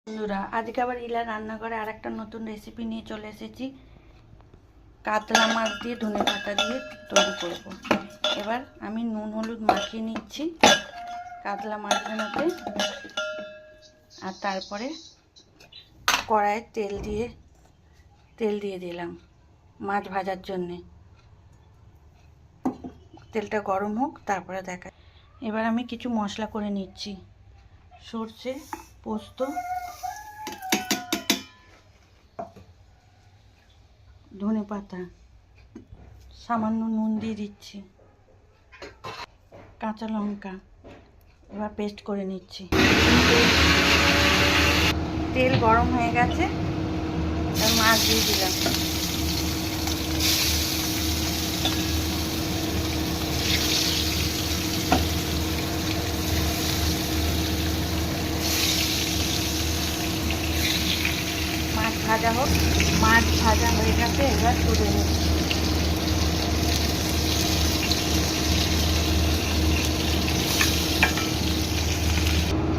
বন্ধুরা, আজকে আবার ইলা রান্নাঘরে আর একটা নতুন রেসিপি নিয়ে চলে এসেছি। কাতলা মাছ দিয়ে ধনেপাতা দিয়ে তৈরি করব। এবার আমি নুন হলুদ মাখিয়ে নিচ্ছি কাতলা মাছগুলোতে, আর তারপরে কড়াইয়ে তেল দিয়ে দিলাম মাছ ভাজার জন্যে। তেলটা গরম হোক, তারপরে দেখা। এবার আমি কিছু মশলা করে নিচ্ছি। সর্ষে, পোস্ত, ধনেপাতা, সামান্য নুন দিয়ে দিচ্ছি, কাঁচা লঙ্কা। এবার পেস্ট করে নিচ্ছি। তেল গরম হয়ে গেছে, এবার মাছ দিয়ে দিলাম। মাছ ভাজা হোক। মাছ ভাজা হয়ে গেছে, এবার তুলে নিচ্ছি।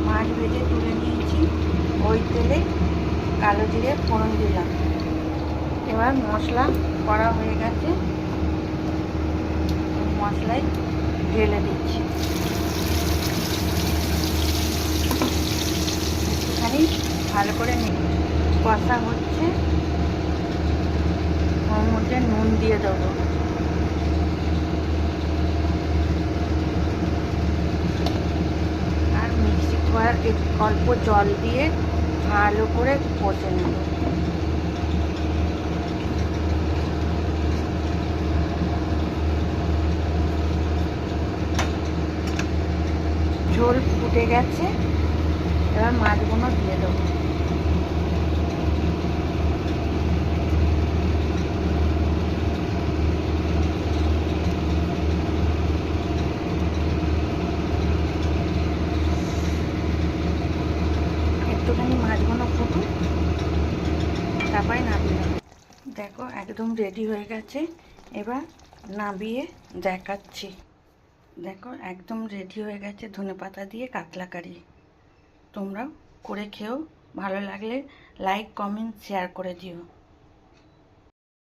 মাছ ভেজে তুলে নিয়েছি। ওই তেলে কালো জিরে ফোড়ন দিলাম। এবার মশলা করা হয়ে গেছে, মশলায় ঢেলে দিচ্ছি। একটুখানি ভালো করে কষা হচ্ছে, ওর মধ্যে নুন দিয়ে দেবো। আর মিক্সি করার অল্প জল দিয়ে ভালো করে কষে নেব। ঝোল ফুটে গেছে, এবার মাছগুলো দিয়ে দেবো। একটুখানি মাছগুলো ফুটুক, তারপরে নামিয়ে নেব। দেখো, একদম রেডি হয়ে গেছে। এবার নামিয়ে দেখাচ্ছি। দেখো, একদম রেডি হয়ে গেছে ধনেপাতা দিয়ে কাতলা কারি। তোমরাও করে খেও। ভালো লাগলে লাইক, কমেন্ট, শেয়ার করে দিও।